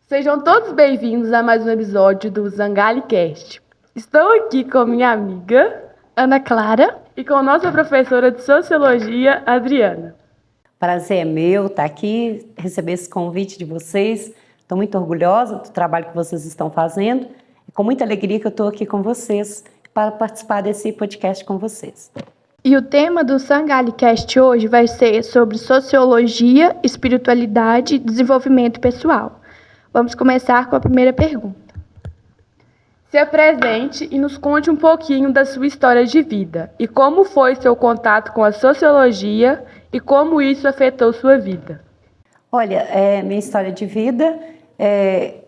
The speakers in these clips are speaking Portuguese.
Sejam todos bem-vindos a mais um episódio do ZangaliCast. Estou aqui com minha amiga Ana Clara e com nossa professora de Sociologia, Adriana. Prazer é meu estar aqui, receber esse convite de vocês. Estou muito orgulhosa do trabalho que vocês estão fazendo e com muita alegria que eu estou aqui com vocês para participar desse podcast com vocês. E o tema do ZangaliCast hoje vai ser sobre sociologia, espiritualidade e desenvolvimento pessoal. Vamos começar com a primeira pergunta. Se apresente e nos conte um pouquinho da sua história de vida e como foi seu contato com a sociologia e como isso afetou sua vida. Olha, minha história de vida,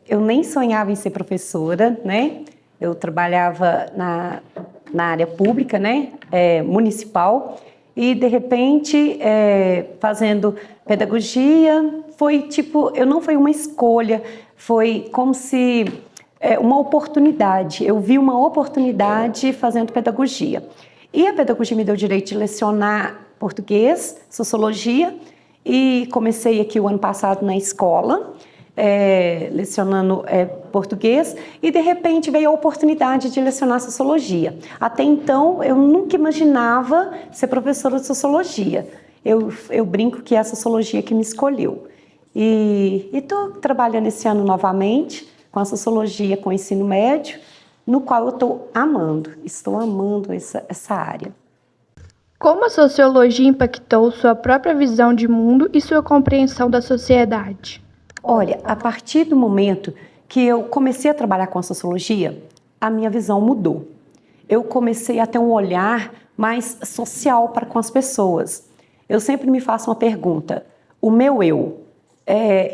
eu nem sonhava em ser professora, né? Eu trabalhava na área pública, né? Municipal, e de repente, fazendo pedagogia, não foi uma escolha, foi como se uma oportunidade. Eu vi uma oportunidade fazendo pedagogia. E a pedagogia me deu o direito de lecionar português, sociologia, e comecei aqui o ano passado na escola, lecionando português, e de repente veio a oportunidade de lecionar sociologia. Até então, eu nunca imaginava ser professora de sociologia. Eu brinco que é a sociologia que me escolheu. E estou trabalhando esse ano novamente com a sociologia com o ensino médio, no qual eu estou amando essa área. Como a sociologia impactou sua própria visão de mundo e sua compreensão da sociedade? Olha, a partir do momento que eu comecei a trabalhar com a sociologia, a minha visão mudou. Eu comecei a ter um olhar mais social para com as pessoas. Eu sempre me faço uma pergunta: o meu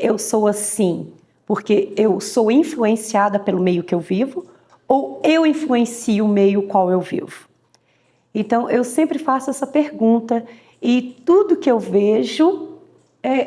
eu sou assim porque eu sou influenciada pelo meio que eu vivo ou eu influencio o meio qual eu vivo? Então, eu sempre faço essa pergunta e tudo que eu vejo,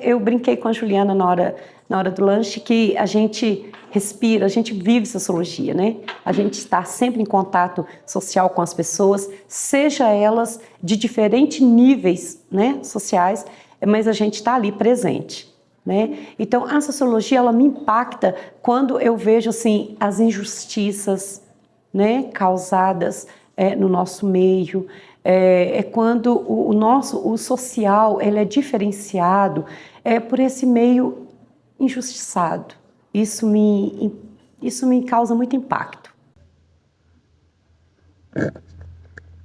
eu brinquei com a Juliana na hora do lanche, que a gente respira, a gente vive sociologia, né? A gente está sempre em contato social com as pessoas, seja elas de diferentes níveis, né, sociais, mas a gente está ali presente, né? Então, a sociologia, ela me impacta quando eu vejo, assim, as injustiças, né, causadas no nosso meio, quando o social ele é diferenciado por esse meio injustiçado. Isso me causa muito impacto.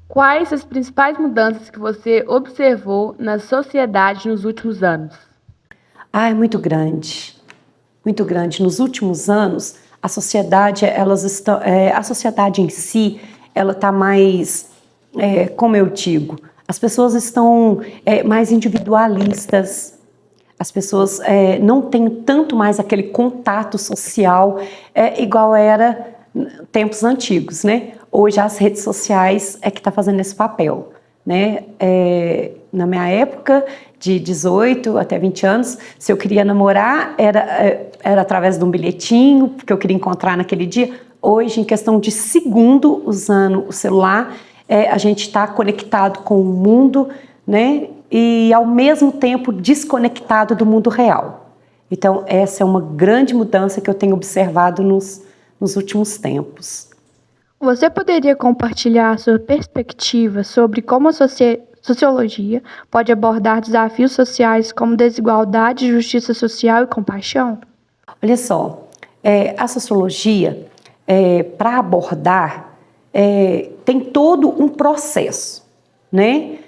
Quais as principais mudanças que você observou na sociedade nos últimos anos? É muito grande, muito grande. Nos últimos anos, a sociedade em si, ela está mais, como eu digo, as pessoas estão mais individualistas, as pessoas não têm tanto mais aquele contato social igual era tempos antigos, né? Hoje as redes sociais é que está fazendo esse papel, né? Na minha época, de 18 até 20 anos, se eu queria namorar, era através de um bilhetinho que eu queria encontrar naquele dia. Hoje, em questão de segundo, usando o celular, a gente está conectado com o mundo, né? E, ao mesmo tempo, desconectado do mundo real. Então, essa é uma grande mudança que eu tenho observado nos últimos tempos. Você poderia compartilhar a sua perspectiva sobre como a sociologia pode abordar desafios sociais como desigualdade, justiça social e compaixão? Olha só, a sociologia, para abordar, tem todo um processo, né,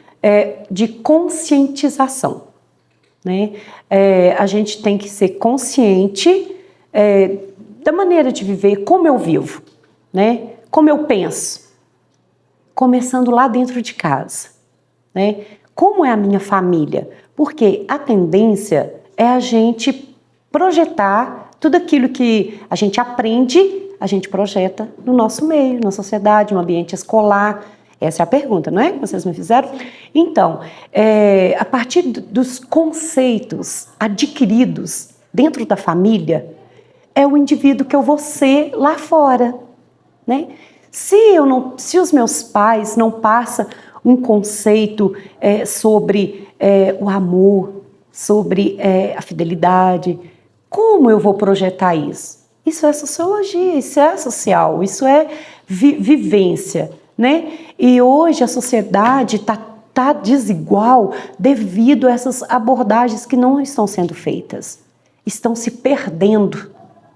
de conscientização, né? A gente tem que ser consciente da maneira de viver, como eu vivo, né? Como eu penso, começando lá dentro de casa, né? Como é a minha família? Porque a tendência é a gente projetar tudo aquilo que a gente aprende, a gente projeta no nosso meio, na sociedade, no ambiente escolar. Essa é a pergunta, não é? Que vocês me fizeram? Então, a partir dos conceitos adquiridos dentro da família, é o indivíduo que eu vou ser lá fora, né? Se os meus pais não passam um conceito sobre o amor, sobre a fidelidade, Como eu vou projetar isso? Isso é sociologia, isso é social, isso é vivência, né? E hoje a sociedade tá desigual devido a essas abordagens que não estão sendo feitas. Estão se perdendo,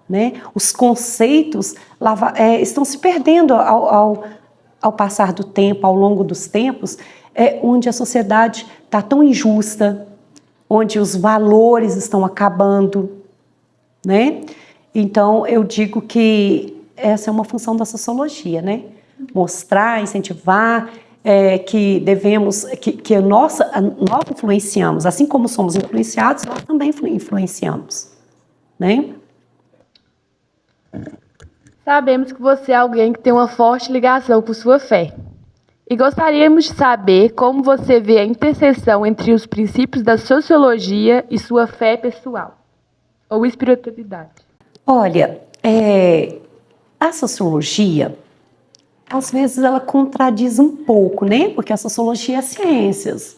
né? Os conceitos estão se perdendo ao passar do tempo, ao longo dos tempos, onde a sociedade está tão injusta, onde os valores estão acabando, né? Então, eu digo que essa é uma função da sociologia, né? Mostrar, incentivar, que devemos, que nós influenciamos, assim como somos influenciados, nós também influenciamos, né? Sabemos que você é alguém que tem uma forte ligação com sua fé. E gostaríamos de saber como você vê a interseção entre os princípios da sociologia e sua fé pessoal, ou espiritualidade. Olha, a sociologia, às vezes ela contradiz um pouco, né? Porque a sociologia é ciências,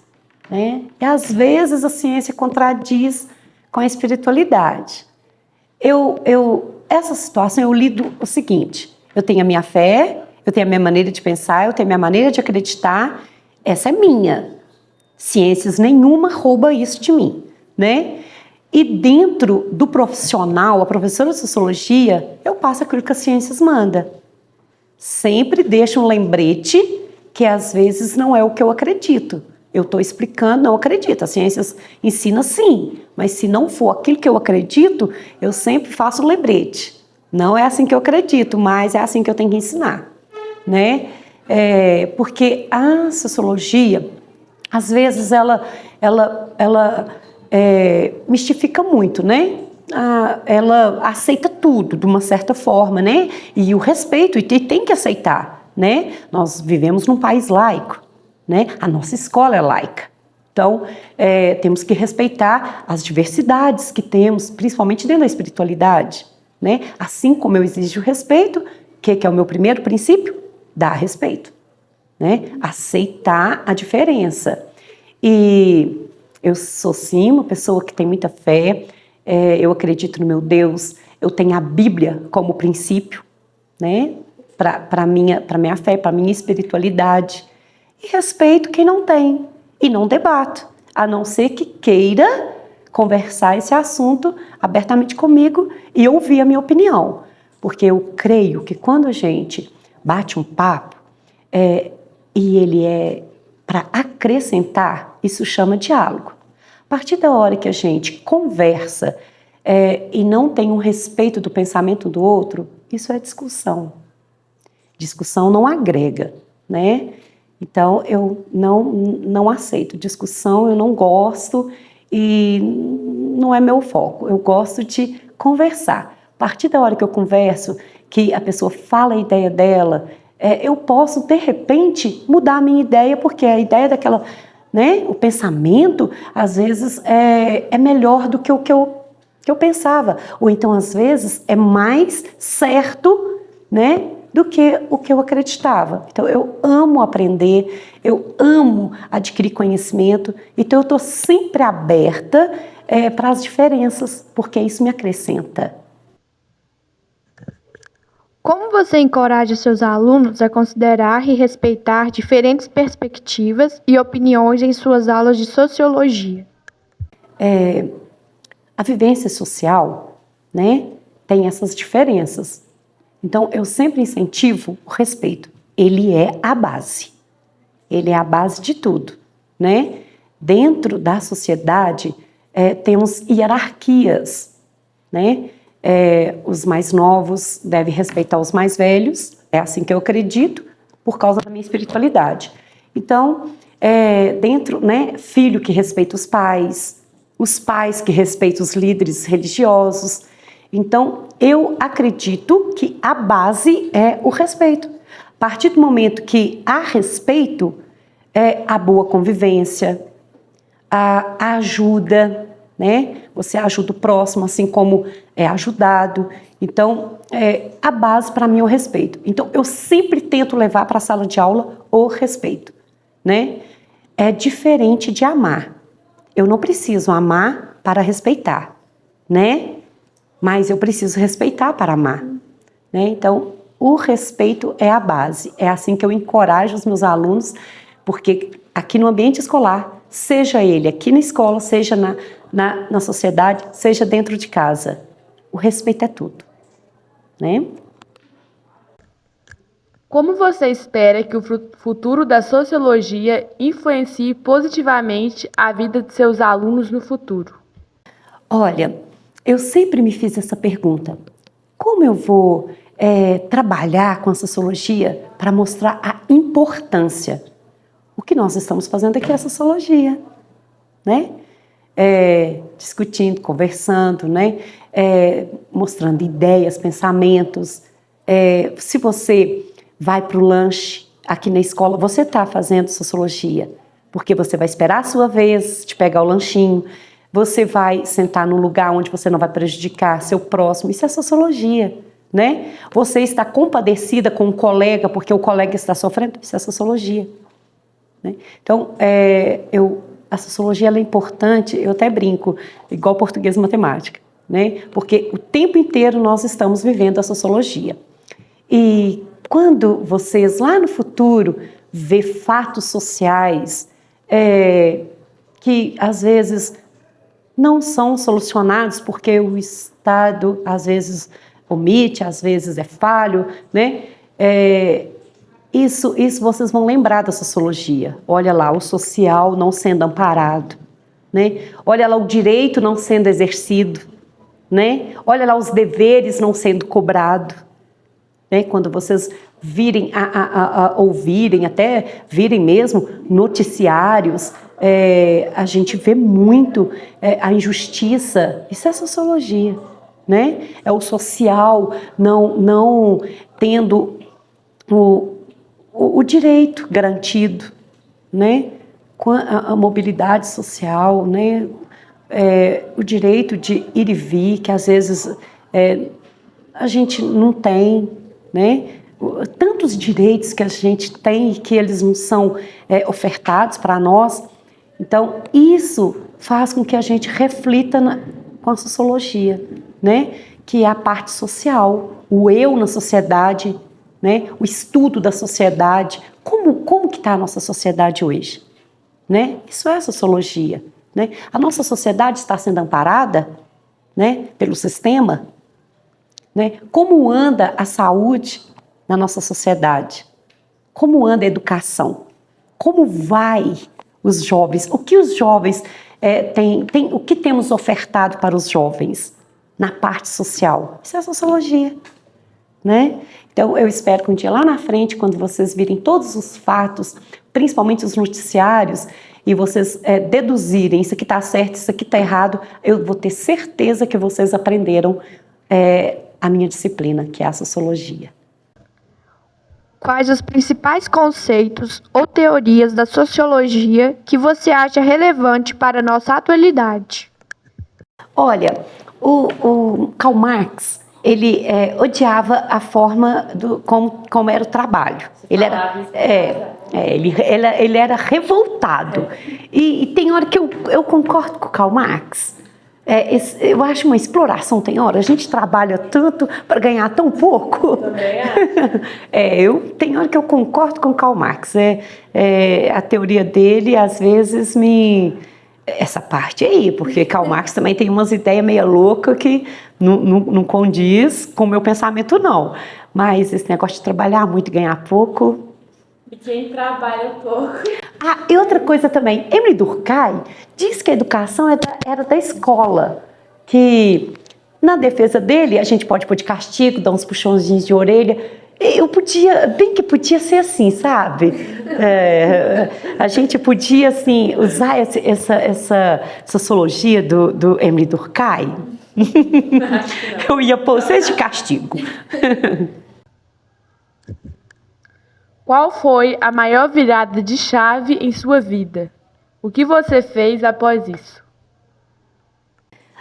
né? E às vezes a ciência contradiz com a espiritualidade. Essa situação eu lido o seguinte: eu tenho a minha fé, eu tenho a minha maneira de pensar, eu tenho a minha maneira de acreditar, essa é minha. Ciências nenhuma rouba isso de mim, né? E dentro do profissional, a professora de sociologia, eu passo aquilo que a ciências manda. Sempre deixo um lembrete que às vezes não é o que eu acredito. Eu estou explicando, não acredito. A ciências ensina sim, mas se não for aquilo que eu acredito, eu sempre faço um lembrete. Não é assim que eu acredito, mas é assim que eu tenho que ensinar, né? Porque a sociologia, às vezes, ela mistifica muito, né? Ela aceita tudo de uma certa forma, né? E o respeito, e tem que aceitar, né? Nós vivemos num país laico, né? A nossa escola é laica. Então, temos que respeitar as diversidades que temos, principalmente dentro da espiritualidade, né? Assim como eu exijo respeito, que é o meu primeiro princípio? Dar respeito, né? Aceitar a diferença. E eu sou sim uma pessoa que tem muita fé, eu acredito no meu Deus, eu tenho a Bíblia como princípio, né? Para minha fé, para minha espiritualidade. E respeito quem não tem, e não debato, a não ser que queira conversar esse assunto abertamente comigo e ouvir a minha opinião. Porque eu creio que quando a gente bate um papo, e ele é para acrescentar, isso chama diálogo. A partir da hora que a gente conversa e não tem um respeito do pensamento do outro, isso é discussão. Discussão não agrega, né? Então, eu não aceito discussão, eu não gosto e não é meu foco. Eu gosto de conversar. A partir da hora que eu converso, que a pessoa fala a ideia dela, eu posso, de repente, mudar a minha ideia, porque a ideia daquela, né, o pensamento, às vezes, é melhor do que o que eu pensava. Ou então, às vezes, é mais certo, né, do que o que eu acreditava. Então, eu amo aprender, eu amo adquirir conhecimento, então eu estou sempre aberta para as diferenças, porque isso me acrescenta. Como você encoraja seus alunos a considerar e respeitar diferentes perspectivas e opiniões em suas aulas de sociologia? A vivência social, né, tem essas diferenças. Então, eu sempre incentivo o respeito. Ele é a base. Ele é a base de tudo, né? Dentro da sociedade, temos hierarquias, né? Os mais novos devem respeitar os mais velhos, é assim que eu acredito, por causa da minha espiritualidade. Então, dentro, né, filho que respeita os pais que respeitam os líderes religiosos. Então, eu acredito que a base é o respeito. A partir do momento que há respeito, a boa convivência, a ajuda, né? Você ajuda o próximo, assim como é ajudado. Então, a base para mim é o respeito. Então, eu sempre tento levar para a sala de aula o respeito, né? É diferente de amar. Eu não preciso amar para respeitar, né? mas eu preciso respeitar para amar, né? Então, o respeito é a base. É assim que eu encorajo os meus alunos, porque aqui no ambiente escolar, seja ele aqui na escola, seja na sociedade, seja dentro de casa, o respeito é tudo, né? Como você espera que o futuro da sociologia influencie positivamente a vida de seus alunos no futuro? Olha, eu sempre me fiz essa pergunta. Como eu vou trabalhar com a sociologia para mostrar a importância? O que nós estamos fazendo aqui é a sociologia, né? Discutindo, conversando, né? Mostrando ideias, pensamentos. Se você vai para o lanche aqui na escola, você está fazendo sociologia, porque você vai esperar a sua vez de pegar o lanchinho, você vai sentar num lugar onde você não vai prejudicar seu próximo, isso é sociologia, né? Você está compadecida com um colega porque o colega está sofrendo, isso é sociologia, né? Então, a sociologia ela é importante, eu até brinco, igual português e matemática, né? Porque o tempo inteiro nós estamos vivendo a sociologia. E quando vocês lá no futuro vê fatos sociais que às vezes não são solucionados porque o Estado às vezes omite, às vezes é falho, né? Isso vocês vão lembrar da sociologia. Olha lá, o social não sendo amparado, né? Olha lá o direito não sendo exercido, né? Olha lá os deveres não sendo cobrado, né? Quando vocês virem ouvirem, até virem mesmo noticiários, a gente vê muito a injustiça. Isso é sociologia, né? É o social não tendo o direito garantido, né? Com a mobilidade social, né? O direito de ir e vir, que às vezes a gente não tem, né? Tantos direitos que a gente tem e que eles não são ofertados para nós. Então, isso faz com que a gente reflita com a sociologia, né? Que é a parte social, o eu na sociedade, né? O estudo da sociedade. Como que está a nossa sociedade hoje? Né? Isso é a sociologia, né? A nossa sociedade está sendo amparada, né, pelo sistema, né? Como anda a saúde na nossa sociedade? Como anda a educação? Como vai os jovens? O que os jovens o que temos ofertado para os jovens na parte social? Isso é a sociologia, né? Então, eu espero que um dia lá na frente, quando vocês virem todos os fatos, principalmente os noticiários, e vocês deduzirem isso aqui está certo, isso aqui está errado, eu vou ter certeza que vocês aprenderam a minha disciplina, que é a sociologia. Quais os principais conceitos ou teorias da sociologia que você acha relevante para a nossa atualidade? Olha, o Karl Marx, ele odiava a forma como era o trabalho. Ele era revoltado. E tem hora que eu concordo com o Karl Marx. Eu acho uma exploração, tem hora. A gente trabalha tanto para ganhar tão pouco. Também acho. Tem hora que eu concordo com o Karl Marx. A teoria dele, às vezes, essa parte aí, porque Karl Marx também tem umas ideias meio loucas que não condiz com o meu pensamento, não. Mas esse negócio de trabalhar muito e ganhar pouco... E quem trabalha pouco. E outra coisa também, Emile Durkheim diz que a educação era da escola, que na defesa dele a gente pode pôr de castigo, dar uns puxãozinhos de orelha. Bem que podia ser assim, sabe? A gente podia, assim, usar essa sociologia do Emile Durkheim. Eu ia pôr vocês de castigo. Qual foi a maior virada de chave em sua vida? O que você fez após isso?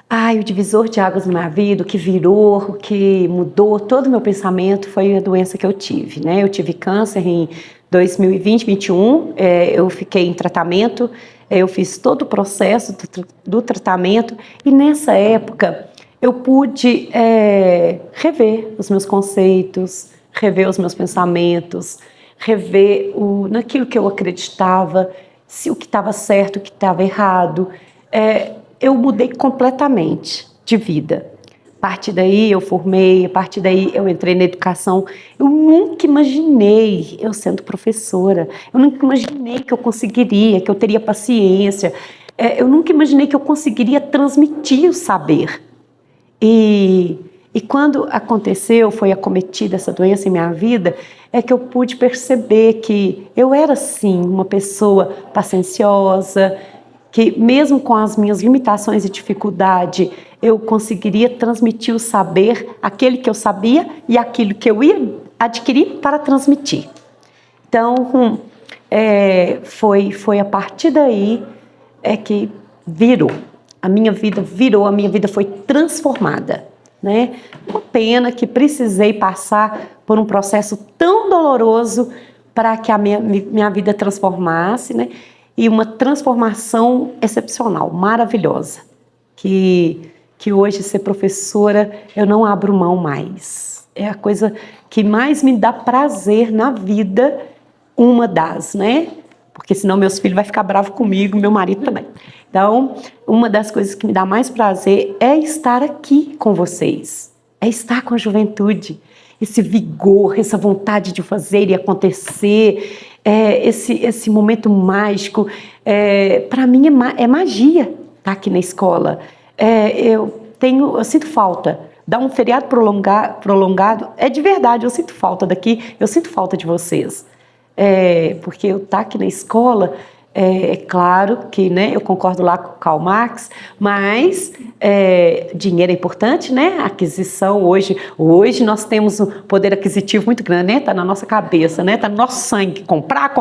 O divisor de águas na minha vida, o que virou, o que mudou todo o meu pensamento foi a doença que eu tive, né? Eu tive câncer em 2020, 2021, eu fiquei em tratamento, eu fiz todo o processo do tratamento e nessa época eu pude rever os meus conceitos, rever os meus pensamentos, rever naquilo que eu acreditava, se o que estava certo, o que estava errado. Eu mudei completamente de vida. A partir daí eu formei, a partir daí eu entrei na educação. Eu nunca imaginei eu sendo professora, eu nunca imaginei que eu conseguiria, que eu teria paciência, eu nunca imaginei que eu conseguiria transmitir o saber. E quando aconteceu, foi acometida essa doença em minha vida, é que eu pude perceber que eu era sim uma pessoa pacienciosa, que mesmo com as minhas limitações e dificuldade, eu conseguiria transmitir o saber, aquele que eu sabia e aquilo que eu ia adquirir para transmitir. Então, foi a partir daí que virou. A minha vida virou, a minha vida foi transformada, né? Uma pena que precisei passar por um processo tão doloroso para que a minha vida transformasse, né? E uma transformação excepcional, maravilhosa, que hoje ser professora eu não abro mão mais. É a coisa que mais me dá prazer na vida, uma das, né? Porque senão meus filhos vão ficar bravos comigo, meu marido também. Então, uma das coisas que me dá mais prazer é estar aqui com vocês, é estar com a juventude, esse vigor, essa vontade de fazer e acontecer, esse momento mágico. Para mim é magia estar aqui na escola. Eu sinto falta. Dar um feriado prolongado, de verdade, eu sinto falta daqui, eu sinto falta de vocês. Porque eu estar aqui na escola, claro que, né, eu concordo lá com o Karl Marx, mas dinheiro é importante, né? Aquisição hoje nós temos um poder aquisitivo muito grande, né? Está na nossa cabeça, né? Está no nosso sangue, comprar.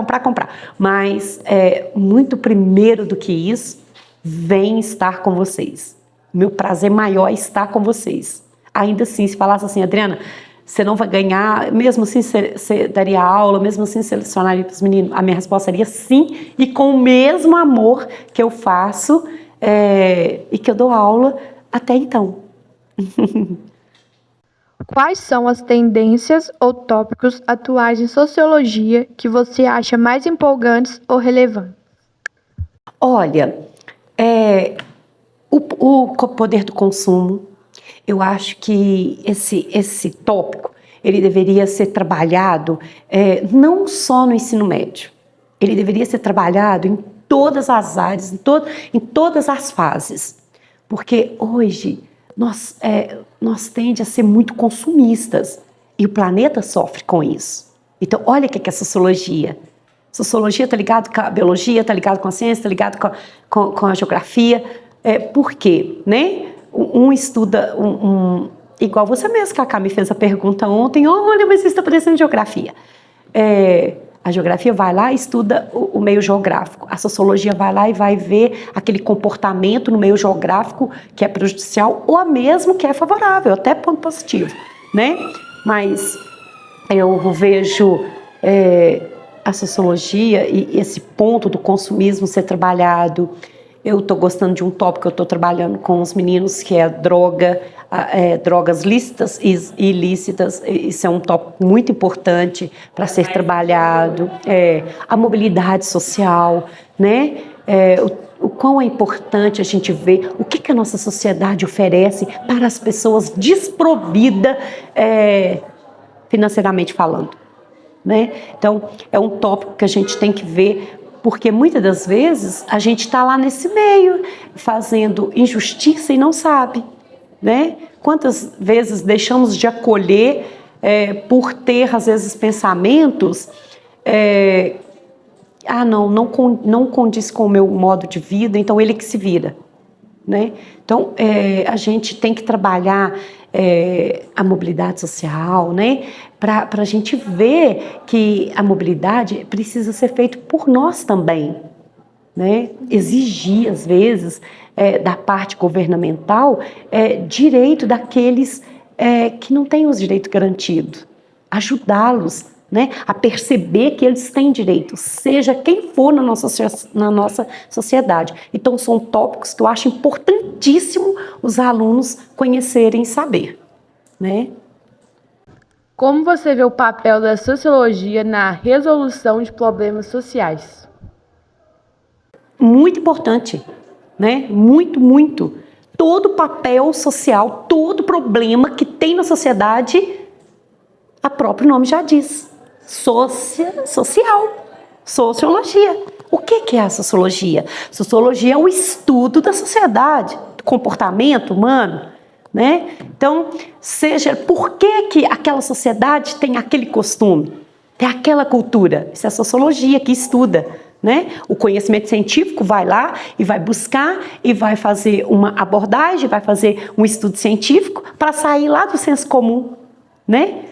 Mas muito primeiro do que isso, vem estar com vocês. Meu prazer maior é estar com vocês. Ainda assim, se falasse assim, Adriana, você não vai ganhar, mesmo assim você daria aula, mesmo assim você lecionaria para os meninos? A minha resposta seria sim, e com o mesmo amor que eu faço e que eu dou aula até então. Quais são as tendências ou tópicos atuais em sociologia que você acha mais empolgantes ou relevantes? Olha, o poder do consumo, eu acho que esse tópico, ele deveria ser trabalhado não só no ensino médio, ele deveria ser trabalhado em todas as áreas, em todas as fases, porque hoje nós tendemos a ser muito consumistas e o planeta sofre com isso. Então, olha o que é sociologia. Sociologia está ligado com a biologia, está ligado com a ciência, está ligado com a geografia. Por quê? Né? Um estuda, igual você mesmo, Cacá, me fez a pergunta ontem, olha, mas isso está parecendo geografia. A geografia vai lá e estuda o meio geográfico. A sociologia vai lá e vai ver aquele comportamento no meio geográfico que é prejudicial ou mesmo que é favorável, até ponto positivo, né? Mas eu vejo a sociologia e esse ponto do consumismo ser trabalhado. Eu estou gostando de um tópico que eu estou trabalhando com os meninos, que é drogas lícitas e ilícitas. Isso é um tópico muito importante para ser trabalhado. A mobilidade social, né? O quão é importante a gente ver o que a nossa sociedade oferece para as pessoas desprovidas financeiramente falando, né? Então, é um tópico que a gente tem que ver, porque muitas das vezes a gente está lá nesse meio, fazendo injustiça e não sabe, né? Quantas vezes deixamos de acolher por ter, às vezes, pensamentos, não condiz com o meu modo de vida, então ele que se vira, né? Então, a gente tem que trabalhar a mobilidade social, né? Para a gente ver que a mobilidade precisa ser feita por nós também, né? Exigir, às vezes, da parte governamental, direito daqueles que não têm os direitos garantidos, ajudá-los né, a perceber que eles têm direitos, seja quem for na nossa sociedade. Então, são tópicos que eu acho importantíssimo os alunos conhecerem e saber, né? Como você vê o papel da sociologia na resolução de problemas sociais? Muito importante, né? Muito, muito. Todo papel social, todo problema que tem na sociedade, o próprio nome já diz. Social. Sociologia. O que é a sociologia? Sociologia é o estudo da sociedade, do comportamento humano, né? Então, por que aquela sociedade tem aquele costume, tem aquela cultura? Isso é a sociologia que estuda, né? O conhecimento científico vai lá e vai buscar e vai fazer uma abordagem, vai fazer um estudo científico para sair lá do senso comum, né?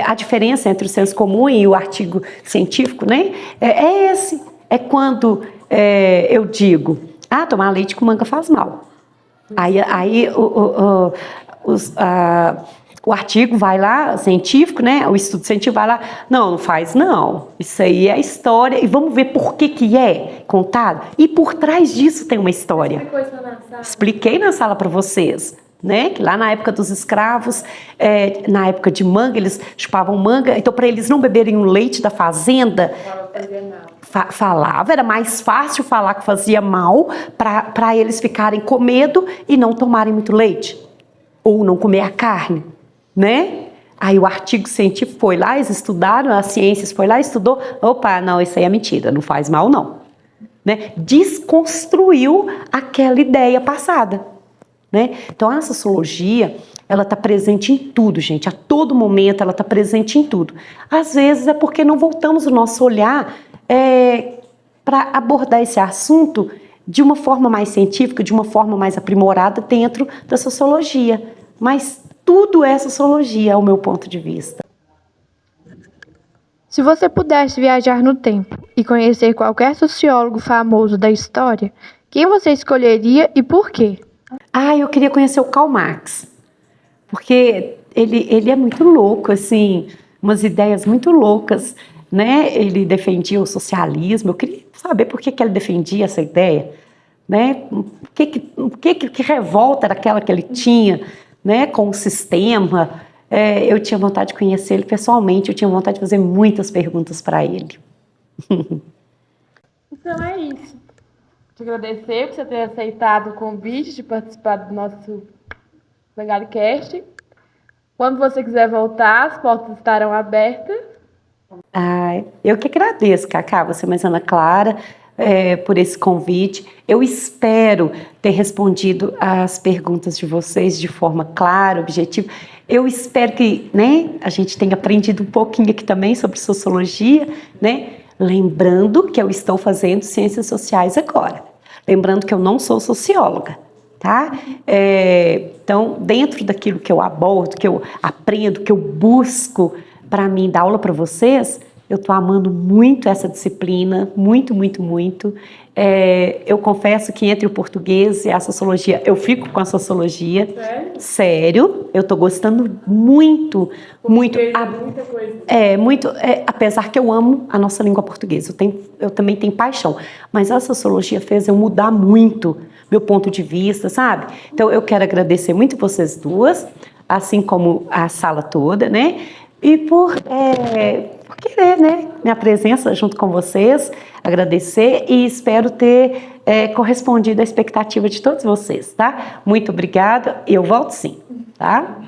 A diferença entre o senso comum e o artigo científico, né? É esse. É quando eu digo, tomar leite com manga faz mal. Aí o artigo vai lá, científico, né? O estudo científico vai lá, não faz não. Isso aí é história e vamos ver por que é contado. E por trás disso tem uma história. Expliquei na sala para vocês, né? Que lá na época dos escravos, na época de manga, eles chupavam manga, então para eles não beberem o leite da fazenda, falava, era mais fácil falar que fazia mal para eles ficarem com medo e não tomarem muito leite, ou não comer a carne, né? Aí o artigo científico foi lá, eles estudaram, as ciências foi lá, estudou, opa, não, isso aí é mentira, não faz mal não, né? Desconstruiu aquela ideia passada, né? Então a sociologia, ela está presente em tudo, gente, a todo momento ela está presente em tudo. Às vezes é porque não voltamos o nosso olhar para abordar esse assunto de uma forma mais científica, de uma forma mais aprimorada dentro da sociologia. Mas tudo é sociologia, ao meu ponto de vista. Se você pudesse viajar no tempo e conhecer qualquer sociólogo famoso da história, quem você escolheria e por quê? Eu queria conhecer o Karl Marx, porque ele é muito louco, assim, umas ideias muito loucas, né? Ele defendia o socialismo. Eu queria saber por que ele defendia essa ideia, né? Que revolta era aquela que ele tinha, né, com o sistema. Eu tinha vontade de conhecer ele pessoalmente, eu tinha vontade de fazer muitas perguntas para ele. Então é isso. Te agradecer por você ter aceitado o convite de participar do nosso LegadoCast. Quando você quiser voltar, as portas estarão abertas. Eu que agradeço, Cacá, você mais Ana Clara, por esse convite. Eu espero ter respondido as perguntas de vocês de forma clara, objetiva. Eu espero que, né, a gente tenha aprendido um pouquinho aqui também sobre sociologia, né? Lembrando que eu estou fazendo ciências sociais agora. Lembrando que eu não sou socióloga, tá? Então, dentro daquilo que eu abordo, que eu aprendo, que eu busco para mim dar aula para vocês, eu estou amando muito essa disciplina, muito, muito, muito. Eu confesso que entre o português e a sociologia, eu fico com a sociologia. Sério? Eu estou gostando muito, muito. Muita coisa. Apesar que eu amo a nossa língua portuguesa, eu também tenho paixão. Mas a sociologia fez eu mudar muito meu ponto de vista, sabe? Então, eu quero agradecer muito vocês duas, assim como a sala toda, né? E por querer, né, minha presença junto com vocês, agradecer e espero ter correspondido à expectativa de todos vocês, tá? Muito obrigada, eu volto sim, tá?